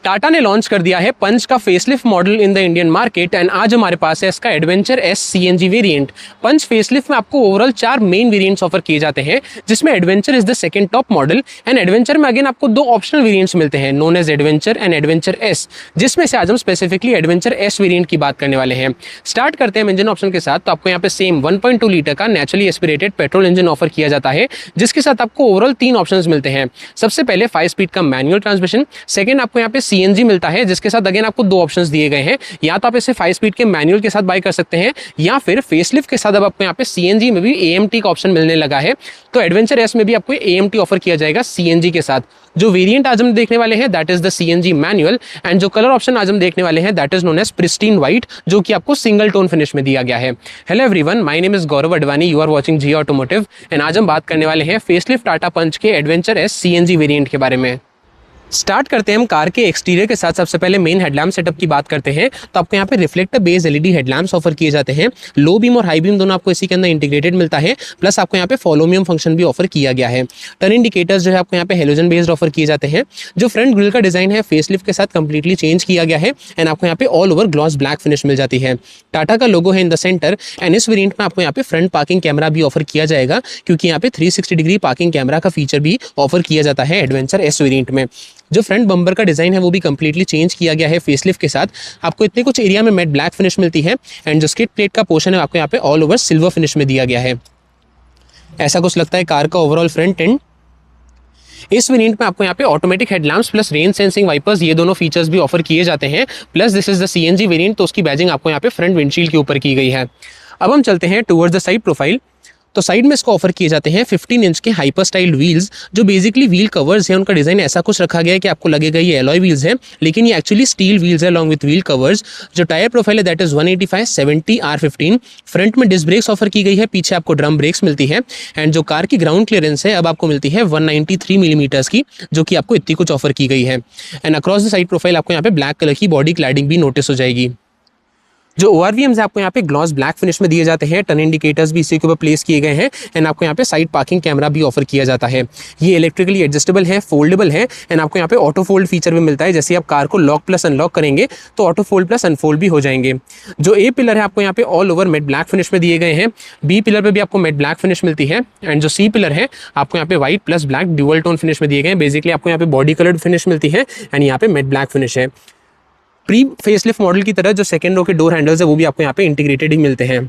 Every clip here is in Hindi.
टाटा ने लॉन्च कर दिया है पंच का facelift model in the Indian market and आज हमारे पास है इसका एडवेंचर एस सीएनजी वेरिएंट। पंच फेसलिफ्ट में आपको ओवरऑल 4 मेन वेरिएंट्स ऑफर किए जाते हैं, जिसमें adventure is the second top model and adventure में अगेन आपको 2 ऑप्शनल वेरिएंट्स मिलते हैं known as adventure and adventure S, जिसमें से आज हम स्पेसिफिकली एडवेंचर एस वेरिएंट की बात करने वाले हैं। स्टार्ट करते हैं इंजन ऑप्शन के साथ। तो आपको यहाँ पे सेम 1.2 लीटर का naturally aspirated petrol engine offer किया जाता है, जिसके साथ आपको ओवरऑल 3 ऑप्शंस मिलते हैं। सबसे पहले 5 स्पीड का मैनुअल ट्रांसमिशन, सेकंड आपको यहाँ पे सीएनजी मिलता है जिसके साथ अगेन आपको 2 ऑप्शंस दिए गए हैं, या तो आप इसे 5 स्पीड के मैनुअल के साथ बाय कर सकते हैं या फिर फेसलिफ्ट के साथ अब आपको यहाँ पे सीएनजी में भी एएमटी का ऑप्शन मिलने लगा है। तो एडवेंचर एस में भी आपको एएमटी ऑफर किया जाएगा सीएनजी के साथ। जो वेरिएंट आज हम देखने वाले हैं that is the CNG manual and जो कलर ऑप्शन आज हम देखने वाले हैं that is known as pristine white, जो कि आपको सिंगल टोन फिनिश में दिया गया है। Hello everyone, my name is Gaurav Advani, you are watching Zee automotive and आज हम बात करने वाले हैं फेसलिफ्ट टाटा पंच के एडवेंचर एस सीएनजी वेरिएंट के बारे में। स्टार्ट करते हैं हम कार के एक्सटीरियर के साथ। सबसे पहले मेन हेडलैम्प सेटअप की बात करते हैं तो आपको यहाँ पे reflector base LED headlamps offer किए जाते हैं। लो बीम और हाई बीम दोनों आपको इसी के अंदर इंटीग्रेटेड मिलता है, प्लस आपको यहाँ पे फॉलोमियम फंक्शन भी ऑफर किया गया है। टर्न इंडिकेटर्स जो है आपको यहाँ पे हेलोजन बेस्ड ऑफर किए जाते हैं। जो फ्रंट ग्रिल का डिजाइन है फेसलिफ्ट के साथ कंप्लीटली चेंज किया गया है एंड आपको यहाँ पे all over gloss black finish मिल जाती है। टाटा का लोगो है इन द सेंटर एंड इस वेरिएंट में आपको यहाँ पे फ्रंट पार्किंग कैमरा भी ऑफर किया जाएगा, क्योंकि यहाँ पे 360 डिग्री पार्किंग कैमरा का फीचर भी ऑफर किया जाता है एडवेंचर एस वेरिएंट में। जो फ्रंट बम्पर का डिजाइन है वो भी कंप्लीटली चेंज किया गया है फेसलिफ्ट के साथ। आपको इतने कुछ एरिया में मैट ब्लैक फिनिश मिलती है एंड जो स्किड प्लेट का पोर्शन है आपको यहाँ पे ऑल ओवर सिल्वर फिनिश में दिया गया है। ऐसा कुछ लगता है कार का ओवरऑल फ्रंट एंड। इस वेरिएंट में आपको यहाँ पे automatic headlamps plus rain sensing wipers ये दोनों फीचर्स भी ऑफर किए जाते हैं। Plus this is the CNG variant, तो उसकी बैजिंग आपको यहाँ पे फ्रंट विंडशील्ड के ऊपर की गई है। अब हम चलते हैं टुवर्ड्स द साइड प्रोफाइल। तो साइड में इसको ऑफर किए जाते हैं 15 इंच के हाइपर स्टाइल्ड व्हील्स। जो बेसिकली व्हील कवर्स है उनका डिजाइन ऐसा कुछ रखा गया है कि आपको लगेगा ये एलॉय व्हील्स है, लेकिन ये एक्चुअली स्टील व्हील्स है अलॉन्ग विद व्हील कवर्स। जो टायर प्रोफाइल है दैट इज 185/70 R15। फ्रंट में डिस्क ब्रेक्स ऑफर की गई है, पीछे आपको ड्रम ब्रेक्स मिलती है एंड जो कार की ग्राउंड क्लियरेंस है अब आपको मिलती है 193 मिलीमीटर्स की, जो कि आपको इतनी कुछ ऑफर की गई है। And across the side profile आपको यहाँ पे ब्लैक कलर की बॉडी क्लैडिंग भी नोटिस हो जाएगी। जो ORVMs है आपको यहाँ पे ग्लॉस ब्लैक फिनिश में दिए जाते हैं। टर्न इंडिकेटर्स भी इसी के ऊपर प्लेस किए गए हैं एंड आपको यहाँ पे साइड पार्किंग कैमरा भी ऑफर किया जाता है। ये इलेक्ट्रिकली एडजस्टेबल है, फोल्डेबल है एंड आपको यहाँ पे ऑटो फोल्ड फीचर भी मिलता है। जैसे आप कार को लॉक प्लस अनलॉक करेंगे तो ऑटो फोल्ड प्लस अनफोल्ड भी हो जाएंगे। जो ए पिलर है आपको यहाँ पे all over met black finish में दिए गए हैं। बी पिलर पर भी आपको मेट ब्लैक फिनिश मिलती है एंड जो सी पिलर है आपको यहाँ पे white plus black dual tone finish में दिए गए हैं। बेसिकली आपको यहाँ पे बॉडी कलर्ड फिनिश मिलती है एंड यहाँ पे मेट ब्लैक फिनिश है। प्री फेसलिफ्ट मॉडल की तरह जो सेकंड रो के डोर हैंडल्स है वो भी आपको यहाँ पे इंटीग्रेटेड ही मिलते हैं।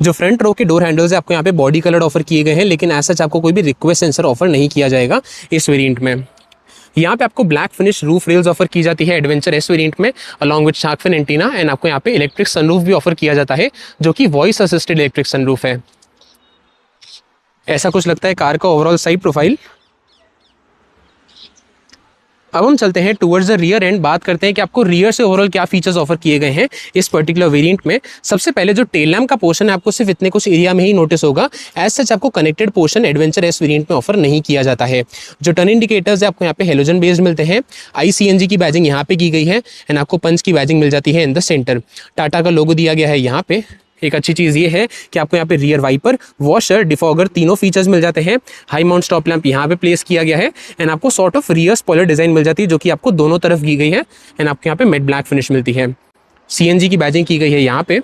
जो फ्रंट रो के डोर हैंडल्स है आपको यहाँ पे बॉडी कलर ऑफर किए गए हैं, लेकिन ऐसा आपको कोई भी रिक्वेस्ट सेंसर ऑफर नहीं किया जाएगा इस वेरिएंट में। यहाँ पे आपको black finish roof rails offer की जाती है एडवेंचर एस वेरिएंट में along with shark fin antenna and आपको यहाँ पे इलेक्ट्रिक सनरूफ भी ऑफर किया जाता है, जो कि वॉइस असिस्टेड इलेक्ट्रिक सनरूफ है। ऐसा कुछ लगता है कार का ओवरऑल साइड प्रोफाइल। अब हम चलते हैं टुवर्ड्स द रियर एंड, बात करते हैं कि आपको रियर से ओवरऑल क्या फीचर्स ऑफर किए गए हैं इस पर्टिकुलर वेरिएंट में। सबसे पहले जो टेल लैम्प का पोर्शन है आपको सिर्फ इतने कुछ एरिया में ही नोटिस होगा। एज सच आपको connected portion adventure S variant में ऑफर नहीं किया जाता है। जो टर्न इंडिकेटर्स है आपको यहाँ पे हेलोजन बेस्ड मिलते हैं। ICNG की बैजिंग यहाँ पे की गई है एंड आपको पंच की बैजिंग मिल जाती है इन द सेंटर। टाटा का लोगो दिया गया है यहाँ पे। एक अच्छी चीज़ ये है कि आपको यहाँ पे रियर वाइपर, वॉशर, डिफॉगर तीनों फीचर्स मिल जाते हैं। हाई माउंट स्टॉप लैंप यहाँ पे प्लेस किया गया है एंड आपको sort of rear spoiler design मिल जाती है, जो कि आपको दोनों तरफ की गई है एंड आपको यहाँ पे मेट ब्लैक फिनिश मिलती है। CNG की बैजिंग की गई है यहाँ पे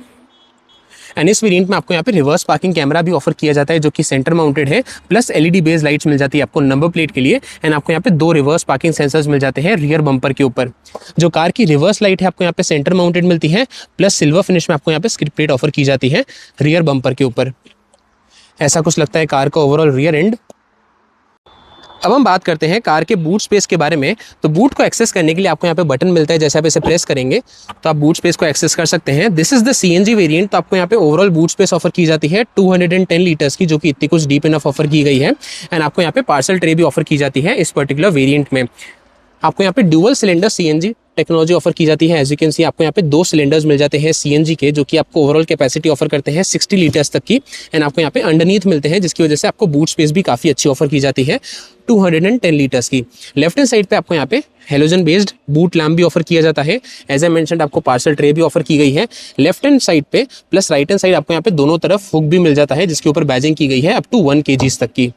एंड इस वेरिएंट में आपको यहाँ पे रिवर्स पार्किंग कैमरा भी ऑफर किया जाता है, जो कि सेंटर माउंटेड है। प्लस LED बेस लाइट्स मिल जाती है आपको नंबर प्लेट के लिए एंड आपको यहाँ पे 2 रिवर्स पार्किंग सेंसर्स मिल जाते हैं रियर बम्पर के ऊपर। जो कार की रिवर्स लाइट है आपको यहाँ पे सेंटर माउंटेड मिलती है, प्लस सिल्वर फिनिश में आपको यहाँ पे स्किड प्लेट ऑफर की जाती है रियर बम्पर के ऊपर। ऐसा कुछ लगता है कार का ओवरऑल रियर एंड। अब हम बात करते हैं कार के बूट स्पेस के बारे में। तो बूट को एक्सेस करने के लिए आपको यहाँ पे बटन मिलता है, जैसे आप इसे प्रेस करेंगे तो आप बूट स्पेस को एक्सेस कर सकते हैं। This is the CNG variant. तो आपको यहाँ पे ओवरऑल बूट स्पेस ऑफर की जाती है 210 लीटर्स की, जो कि इतनी कुछ डीप इनफ ऑफर की गई है एंड आपको यहाँ पे पार्सल ट्रे भी ऑफर की जाती है इस पर्टिकुलर वेरिएंट में। आपको यहाँ पे dual cylinder CNG technology offer की जाती है। एज यू कैन सी आपको यहाँ पे 2 सिलेंडर्स मिल जाते हैं CNG के, जो कि आपको ओवरऑल कैपेसिटी ऑफर करते हैं 60 लीटर्स तक की एंड आपको यहाँ पे अंडरनीथ मिलते हैं, जिसकी वजह से आपको बूट स्पेस भी काफ़ी अच्छी ऑफर की जाती है 210 लीटर्स की। लेफ्ट हैंड साइड पे आपको यहाँ पे हेलोजन बेस्ड बूट लैम्प भी ऑफर किया जाता है। एज आई मेंशन्ड आपको पार्सल ट्रे भी ऑफर की गई है लेफ्ट हैंड साइड पे, प्लस राइट हैंड साइड आपको यहाँ पे दोनों तरफ हुक भी मिल जाता है, जिसके ऊपर बैजिंग की गई है अप टू 1 kg तक की।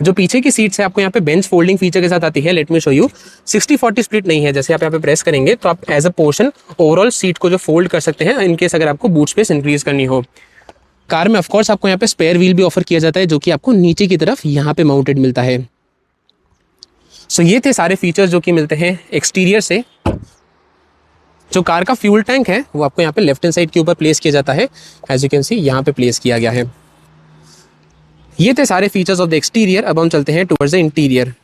जो पीछे की सीट्स है आपको यहाँ पे बेंच फोल्डिंग फीचर के साथ आती है। Let me show you, 60-40 split नहीं है, जैसे आप यहाँ पे प्रेस करेंगे तो आप as a portion overall seat को जो फोल्ड कर सकते हैं इनकेस अगर आपको बूट स्पेस इंक्रीज करनी हो। कार में ऑफकोर्स आपको यहाँ पे स्पेयर व्हील भी ऑफर किया जाता है जो कि आपको नीचे की तरफ यहाँ पे माउंटेड मिलता है। सो ये थे सारे फीचर्स जो कि मिलते हैं एक्सटीरियर से। जो कार का फ्यूल टैंक है वो आपको यहाँ पे लेफ्ट हैंड साइड के ऊपर प्लेस किया जाता है, एज यू कैन सी यहाँ पे प्लेस किया गया है। ये थे सारे फीचर्स ऑफ द एक्सटीरियर। अब हम चलते हैं टुवर्ड्स द इंटीरियर।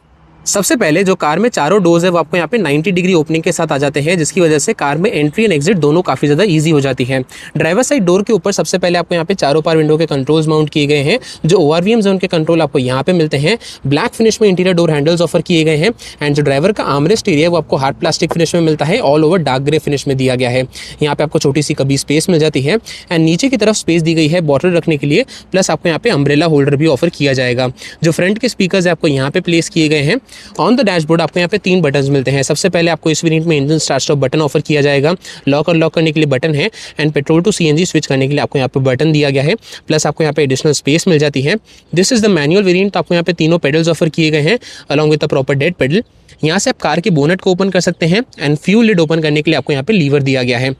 सबसे पहले जो कार में चारों डोर्स है वो आपको यहाँ पे 90 डिग्री ओपनिंग के साथ आ जाते हैं, जिसकी वजह से कार में एंट्री एंड एग्जिट दोनों काफी ज्यादा इजी हो जाती है। ड्राइवर साइड डोर के ऊपर सबसे पहले आपको यहाँ पे चारों पावर विंडो के कंट्रोल्स माउंट किए गए हैं। जो ORVM जोन के कंट्रोल आपको यहाँ पे मिलते हैं। ब्लैक फिनिश में इंटीरियर डोर हैंडल्स ऑफर किए गए हैं। एंड जो ड्राइवर का आर्मरेस्ट एरिया है वो आपको हार्ड प्लास्टिक फिनिश में मिलता है, all over dark grey finish में दिया गया है। यहाँ पे आपको छोटी सी कभी स्पेस मिल जाती है एंड नीचे की तरफ स्पेस दी गई है बॉटल रखने के लिए, प्लस आपको यहाँ पे अम्ब्रेला होल्डर भी ऑफर किया जाएगा। जो फ्रंट के स्पीकर्स है आपको यहाँ पे प्लेस किए गए हैं। ऑन द डैशबोर्ड आपको यहाँ पे 3 बटन्स मिलते हैं। सबसे पहले आपको इस वेरिएंट में engine start stop button offer किया जाएगा, लॉक और लॉक करने के लिए बटन है and petrol to CNG switch करने के लिए आपको यहाँ पे बटन दिया गया है, प्लस आपको यहाँ पे एडिशनल स्पेस मिल जाती है। This is the manual variant. तो आपको यहाँ पे तीनों पेडल्स ऑफर किए गए हैं along with the proper dead pedal. यहाँ से आप कार के बोनट को ओपन कर सकते हैं एंड फ्यूल लिड ओपन करने के लिए आपको यहाँ पे लीवर दिया गया है।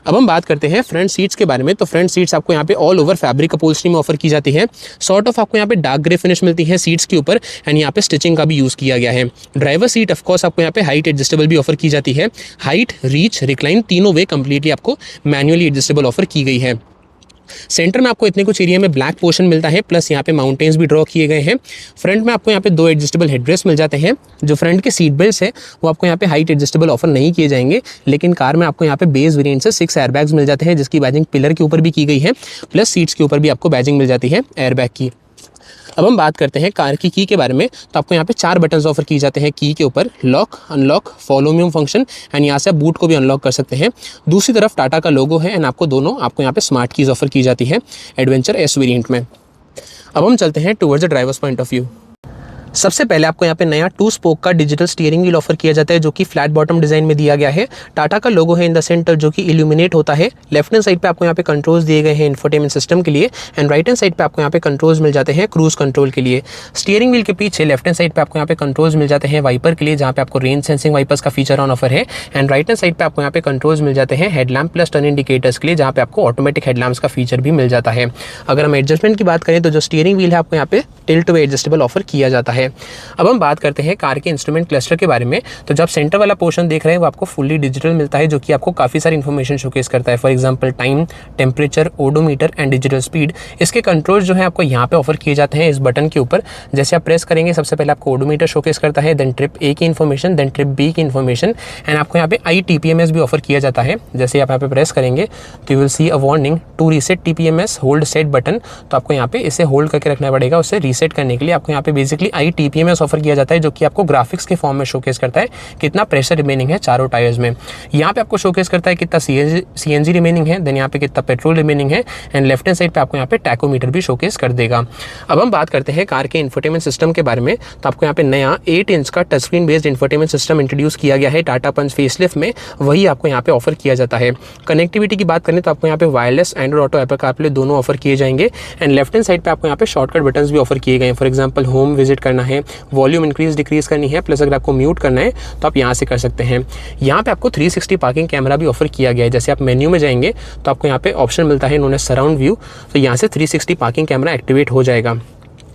अब हम बात करते हैं फ्रंट सीट्स के बारे में। तो फ्रंट सीट्स आपको यहाँ पे ऑल ओवर फैब्रिक अपहोल्स्ट्री में ऑफर की जाती है। सॉर्ट ऑफ आपको यहाँ पे डार्क ग्रे फिनिश मिलती है सीट्स के ऊपर एंड यहाँ पे स्टिचिंग का भी यूज किया गया है। ड्राइवर सीट ऑफकोर्स आपको यहाँ पे हाइट एडजस्टेबल भी ऑफर की जाती है। हाइट, रीच, रिक्लाइन तीनों वे कंप्लीटली आपको मैनुअली एडजस्टेबल ऑफर की गई है। सेंटर में आपको इतने कुछ एरिया में ब्लैक पोर्शन मिलता है, प्लस यहाँ पे माउंटेन्स भी ड्रॉ किए गए हैं। फ्रंट में आपको यहाँ पे 2 एडजस्टेबल हेडरेस्ट मिल जाते हैं। जो फ्रंट के सीट बेल्ट है वो आपको यहाँ पे हाइट एडजस्टेबल ऑफर नहीं किए जाएंगे, लेकिन कार में आपको यहाँ पे बेस वेरिएंट से 6 एयरबैग्स मिल जाते हैं, जिसकी बैजिंग पिलर के ऊपर भी की गई है, प्लस सीट्स के ऊपर भी आपको बैजिंग मिल जाती है एयरबैग की। अब हम बात करते हैं कार की के बारे में। तो आपको यहाँ पे 4 बटन्स ऑफर किए जाते हैं की के ऊपर, lock, unlock, follow me home function and यहाँ से आप बूट को भी अनलॉक कर सकते हैं। दूसरी तरफ टाटा का लोगो है एंड आपको यहाँ पे स्मार्ट कीज ऑफर की जाती है एडवेंचर S वेरिएंट में। अब हम चलते हैं towards the drivers point of view. सबसे पहले आपको यहाँ पे नया 2 स्पोक का डिजिटल स्टीयरिंग व्हील ऑफर किया जाता है जो कि फ्लैट बॉटम डिजाइन में दिया गया है। टाटा का लोगो है इन द सेंटर जो कि इल्यूमिनेट होता है। लेफ्ट हैंड साइड पे आपको यहाँ पे कंट्रोल्स दिए गए हैं इंफोटेनमेंट सिस्टम के लिए एंड राइट हैंड साइड पे आपको यहाँ पे कंट्रोल्स मिल जाते हैं क्रूज कंट्रोल के लिए। स्टीयरिंग व्हील के पीछे लेफ्ट हैंड साइड पे आपको यहाँ पे कंट्रोल्स मिल जाते हैं वाइपर के लिए, जहाँ पे आपको रेन सेंसिंग वाइपर्स का फीचर ऑन ऑफर है। एंड राइट हैंड साइड पे आपको यहाँ पे कंट्रोल्स मिल जाते हैं हेडलैम्प प्लस टर्न इंडिकेटर्स के लिए, जहाँ पे आपको ऑटोमेटिक हेडलैम्प्स का फीचर भी मिल जाता है। अगर हम एडजस्टमेंट की बात करें तो जो स्टीयरिंग व्हील है आपको यहाँ पे टिल्ट वे एडजस्टेबल ऑफर किया जाता है। अब हम बात करते हैं कार के इंस्ट्रूमेंट क्लस्टर के बारे में। तो जब सेंटर वाला पोर्शन देख रहे हैं वो आपको फुल्ली डिजिटल मिलता है, जो कि आपको काफी सारी इन्फॉर्मेशन शोकेस करता है। For example time, temperature, odometer and digital speed. इसके कंट्रोल्स जो है आपको यहाँ पे ऑफर किए जाते हैं इस बटन के ऊपर। जैसे आप प्रेस करेंगे सबसे पहले आपको ओडोमीटर शोकेस करता है, देन ट्रिप A की इन्फॉर्मेशन, देन ट्रिप B की इन्फॉर्मेशन एंड आपको यहाँ पे ITPMS भी ऑफर किया जाता है। जैसे आप यहाँ पे प्रेस करेंगे तो you will see a warning to reset TPMS hold set button. तो आपको यहाँ पे इसे होल्ड करके रखना पड़ेगा, उसे रीसेट करने के लिए आपको यहाँ पे बेसिकली ITPMS ऑफर किया जाता है, जो कि आपको ग्राफिक्स के फॉर्म में शोकेस करता है कितना प्रेशर रिमेनिंग है चारों टायर्स में। यहाँ पे आपको शोकेस करता है कितना CNG रिमेनिंग है, देन यहाँ पे कितना पेट्रोल रिमेनिंग है एंड लेफ्ट हैंड साइड पे आपको यहाँ पे टैकोमीटर भी शोकेस कर देगा। अब हम बात करते हैं कार के इंफोटेनमेंट सिस्टम के बारे में। तो आपको यहाँ पे नया 8 इंच का touch screen based infotainment system introduce किया गया है टाटा पंच फेसलिफ्ट में, वही आपको यहाँ पे ऑफर किया जाता है। कनेक्टिविटी की बात करें तो आपको यहाँ पे wireless Android auto Apple CarPlay दोनों ऑफर किए जाएंगे एंड लेफ्ट हैंड साइड पे आपको यहाँ पे शॉर्टकट बटन्स भी ऑफर किए गए हैं। फॉर एग्जांपल होम विजिट करना है, वॉल्यूम इंक्रीज डिक्रीज करनी है, प्लस अगर आपको म्यूट करना है तो आप यहाँ से कर सकते हैं। यहाँ पे आपको 360 पार्किंग कैमरा भी ऑफर किया गया है। जैसे आप मेन्यू में जाएंगे तो आपको यहाँ पे ऑप्शन मिलता है इन्होंने सराउंड व्यू, तो यहाँ से 360 पार्किंग कैमरा एक्टिवेट हो जाएगा।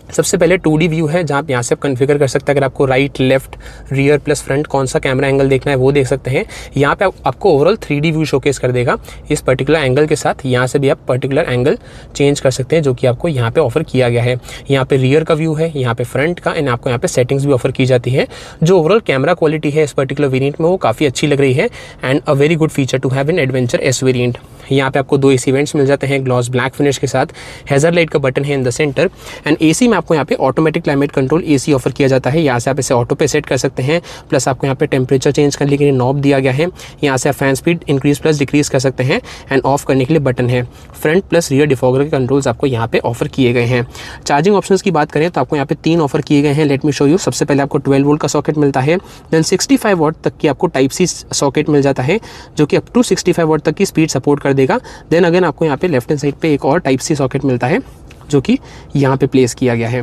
सबसे पहले 2D व्यू है जहाँ आप यहाँ से आप कन्फिगर कर सकते हैं। अगर आपको right, left, rear plus front कौन सा कैमरा एंगल देखना है वो देख सकते हैं। यहाँ पे आपको ओवरऑल 3D व्यू शोकेस कर देगा इस पर्टिकुलर एंगल के साथ। यहाँ से भी आप पर्टिकुलर एंगल चेंज कर सकते हैं, जो कि आपको यहाँ पे ऑफर किया गया है। यहाँ पे रियर का व्यू है, यहाँ पे फ्रंट का एंड आपको यहाँ पे सेटिंग्स भी ऑफर की जाती है। जो ओवरऑल कैमरा क्वालिटी है इस पर्टिकुलर वेरिएंट में वो काफ़ी अच्छी लग रही है and a very good feature to have in adventure S variant. यहाँ पे आपको 2 AC वेंट्स मिल जाते हैं ग्लॉस ब्लैक फिनिश के साथ। हेजर लाइट का बटन है in the centre and AC में आपको यहाँ पे automatic climate control AC offer किया जाता है। यहाँ से आप इसे ऑटो पे सेट कर सकते हैं, प्लस आपको यहाँ पे टेम्परेचर चेंज करने के लिए नॉब दिया गया है। यहाँ से आप fan speed increase plus decrease कर सकते हैं एंड ऑफ करने के लिए बटन है। फ्रंट प्लस रियर डिफॉगर के कंट्रोल्स आपको यहाँ पे ऑफर किए गए हैं। चार्जिंग ऑप्शंस की बात करें तो आपको यहाँ पे 3 ऑफर किए गए हैं। Let me show you. सबसे पहले आपको 12 वोल्ट का सॉकेट मिलता है, देन 65 वाट तक की आपको टाइप C सॉकेट मिल जाता है, जो कि अप टू 65 वाट तक की स्पीड सपोर्ट कर देगा। देन अगेन आपको यहाँ पे लेफ्ट हैंड साइड पे एक और टाइप C सॉकेट मिलता है, जो कि यहाँ पे प्लेस किया गया है।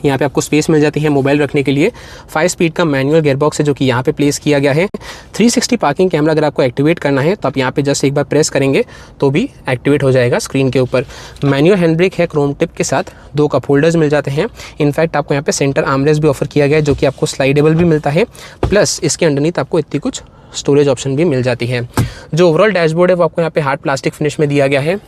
यहाँ पे आपको स्पेस मिल जाती है मोबाइल रखने के लिए। 5 स्पीड का मैनुअल गियरबॉक्स है जो कि यहाँ पे प्लेस किया गया है। 360 पार्किंग कैमरा अगर आपको एक्टिवेट करना है तो आप यहाँ पे जस्ट एक बार प्रेस करेंगे तो भी एक्टिवेट हो जाएगा स्क्रीन के ऊपर। मैनुअल हैंड ब्रेक है क्रोम टिप के साथ। 2 कप होल्डर्स मिल जाते हैं। इनफैक्ट आपको यहाँ पे सेंटर आर्मरेस्ट भी ऑफर किया गया है जो कि आपको स्लाइडेबल भी मिलता है, प्लस इसके अंडरनीथ आपको इतनी कुछ स्टोरेज ऑप्शन भी मिल जाती है। जो ओवरऑल डैशबोर्ड है वो आपको यहाँ पे हार्ड प्लास्टिक फिनिश में दिया गया है।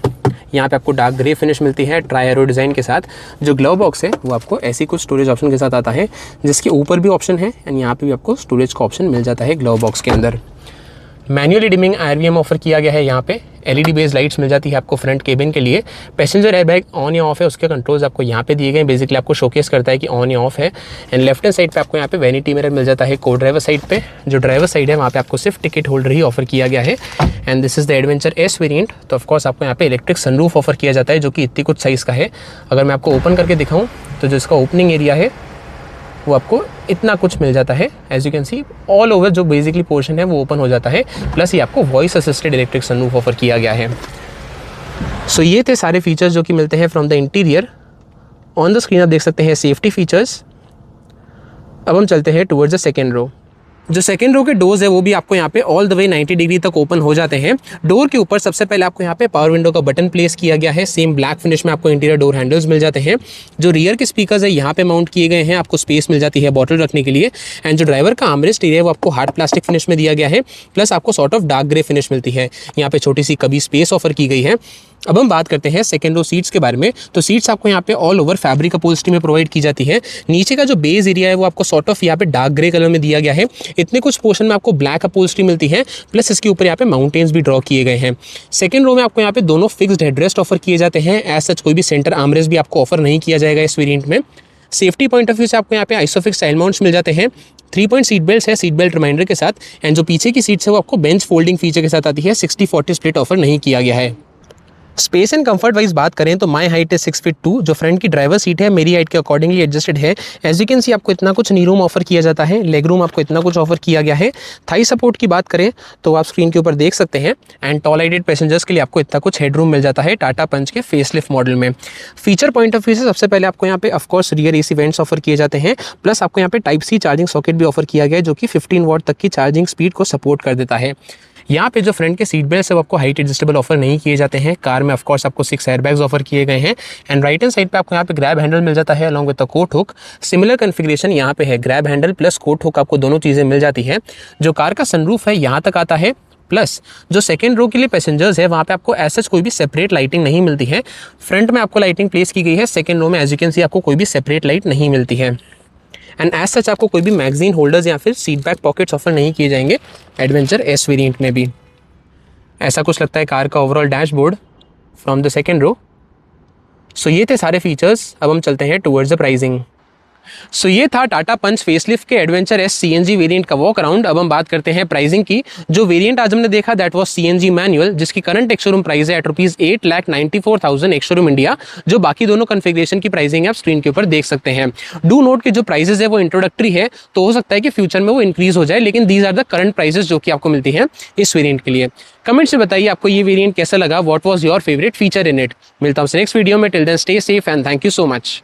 यहाँ पे आपको डार्क ग्रे फिनिश मिलती है ट्राई एरो डिज़ाइन के साथ। जो ग्लव बॉक्स है वो आपको ऐसी कुछ स्टोरेज ऑप्शन के साथ आता है, जिसके ऊपर भी ऑप्शन है एंड यहाँ पे भी आपको स्टोरेज का ऑप्शन मिल जाता है ग्लव बॉक्स के अंदर। मैनुअली डिमिंग IRVM ऑफर किया गया है। यहाँ पे LED बेस्ड लाइट्स मिल जाती है आपको फ्रंट केबिन के लिए। पैसेंजर एयरबैग ऑन या ऑफ है, उसके कंट्रोल्स आपको यहाँ पे दिए गए हैं। बेसिकली आपको शोकेस करता है कि ऑन या ऑफ है। एंड लेफ्ट हैंड साइड पे आपको यहाँ पे वैनिटी मिरर मिल जाता है। को ड्राइवर साइड पे, जो ड्राइवर साइड है वहाँ पे आपको सिर्फ टिकट होल्डर ही ऑफर किया गया है। And this is the adventure S variant. तो ऑफकोर्स आपको यहाँ पे इलेक्ट्रिक सनरूफ ऑफर किया जाता है जो कि इतनी कुछ साइज़ का है। अगर मैं आपको ओपन करके दिखाऊँ तो जो इसका ओपनिंग एरिया है वो आपको इतना कुछ मिल जाता है। As you can see all over जो बेसिकली पोर्शन है वो ओपन हो जाता है। प्लस ये आपको voice assisted electric sunroof offer किया गया है। सो ये थे सारे फीचर्स जो कि मिलते हैं from the interior. On the screen आप देख सकते हैं सेफ्टी फीचर्स। अब हम चलते हैं टुवर्ड्स द सेकेंड रो। जो सेकेंड रो के डोर्स है वो भी आपको यहाँ पे ऑल द वे 90 डिग्री तक ओपन हो जाते हैं। डोर के ऊपर सबसे पहले आपको यहाँ पे पावर विंडो का बटन प्लेस किया गया है। सेम ब्लैक फिनिश में आपको इंटीरियर डोर हैंडल्स मिल जाते हैं। जो रियर के स्पीकर्स है यहाँ पे माउंट किए गए हैं, आपको स्पेस मिल जाती है बॉटल रखने के लिए। एंड जो ड्राइवर का आर्मरेस्ट एरिया है वो आपको हार्ड प्लास्टिक फिनिश में दिया गया है, प्लस आपको sort of dark grey finish मिलती है। यहाँ पे छोटी सी कभी स्पेस ऑफर की गई है। अब हम बात करते हैं सेकेंड रो सीट्स के बारे में। तो सीट्स आपको यहाँ पे ऑल ओवर फैब्रिक अपहोल्स्ट्री में प्रोवाइड की जाती है। नीचे का जो बेस एरिया है वो आपको सॉर्ट ऑफ यहाँ पे डार्क ग्रे कलर में दिया गया है। इतने कुछ पोर्शन में आपको ब्लैक अपहोल्स्ट्री मिलती है, प्लस इसके ऊपर यहाँ पे माउंटेन्स भी ड्रॉ किए गए हैं। सेकंड रो में आपको यहाँ पे दोनों फिक्स्ड हेडरेस्ट ऑफर किए जाते हैं। एज सच कोई भी सेंटर आर्मरेस्ट भी आपको ऑफर नहीं किया जाएगा इस वेरिएंट में। सेफ्टी पॉइंट ऑफ व्यू से आपको यहाँ पे आइसोफिक्स साइड माउंट्स मिल जाते हैं। 3 पॉइंट सीट बेल्ट है, सीट बेल्ट रिमाइंडर के साथ। एंड जो पीछे की सीट्स है वो आपको बेंच फोल्डिंग फीचर के साथ आती है। 60-40 स्प्लिट ऑफर नहीं किया गया है। स्पेस एंड कंफर्ट वाइज बात करें तो माई हाइट है 6 फीट 2। जो फ्रंट की ड्राइवर सीट है मेरी हाइट के अकॉर्डिंगली एडजस्टेड है। एज यू कैन सी आपको इतना कुछ नी रूम ऑफर किया जाता है, लेग रूम आपको इतना कुछ ऑफर किया गया है। थाई सपोर्ट की बात करें तो आप स्क्रीन के ऊपर देख सकते हैं। एंड टॉल हाइटेड पैसेंजर्स के लिए आपको इतना कुछ हेडरूम मिल जाता है टाटा पंच के फेसलिफ्ट मॉडल में। फीचर पॉइंट ऑफ व्यू से सबसे पहले आपको यहाँ पे of course rear AC vents offer किए जाते हैं, प्लस आपको यहाँ पे टाइप C चार्जिंग सॉकेट भी ऑफर किया गया है जो कि 15 वॉट तक की चार्जिंग स्पीड को सपोर्ट कर देता है। यहाँ पे जो फ्रंट के सीट बेल्ट है वो आपको हाइट एडजस्टेबल ऑफर नहीं किए जाते हैं। कार में ऑफकोर्स आपको 6 एयरबैग्स ऑफर किए गए हैं। एंड राइट हैंड साइड पे आपको यहाँ पे ग्रैब हैंडल मिल जाता है along with the coat hook. Similar configuration यहाँ पे है, grab handle plus coat hook आपको दोनों चीज़ें मिल जाती है। जो कार का सनरूफ है यहाँ तक आता है, प्लस जो सेकेंड रो के लिए पैसेंजर्स है वहाँ पे आपको ऐसा कोई भी सेपरेट लाइटिंग नहीं मिलती है। फ्रंट में आपको लाइटिंग प्लेस की गई है, सेकेंड रो में एज यू कैन सी आपको कोई भी सेपरेट लाइट नहीं मिलती है। एंड एज सच आपको कोई भी मैगजीन होल्डर्स या फिर सीट बैक पॉकेट्स ऑफर नहीं किए जाएंगे एडवेंचर S वेरिएंट में भी। ऐसा कुछ लगता है कार का overall dashboard from the second row. So ये थे सारे फीचर्स। अब हम चलते हैं टुवर्ड्स द प्राइसिंग। सो ये था टाटा पंच फेसलिफ्ट के एडवेंचर S CNG वेरिएंट का वॉक अराउंड। अब हम बात करते हैं प्राइसिंग की। जो वेरिएंट आज हमने देखा दैट वाज CNG मैनुअल, जिसकी करंट एक्स-शोरूम प्राइस है एट ₹8,94,000 एक्स-शोरूम इंडिया। जो बाकी दोनों कॉन्फ़िगरेशन की प्राइसिंग आप स्क्रीन के ऊपर देख सकते हैं। डू नोट के जो प्राइसेस है वो इंट्रोडक्टरी है, तो हो सकता है कि फ्यूचर में वो इंक्रीज हो जाए, लेकिन these are the current prices जो कि आपको मिलती हैं इस वेरिएंट के लिए। कमेंट से बताइए आपको ये वेरिएंट कैसा लगा, what was your favourite feature in it. मिलता हूं नेक्स्ट वीडियो में। Till then stay safe and thank you so much.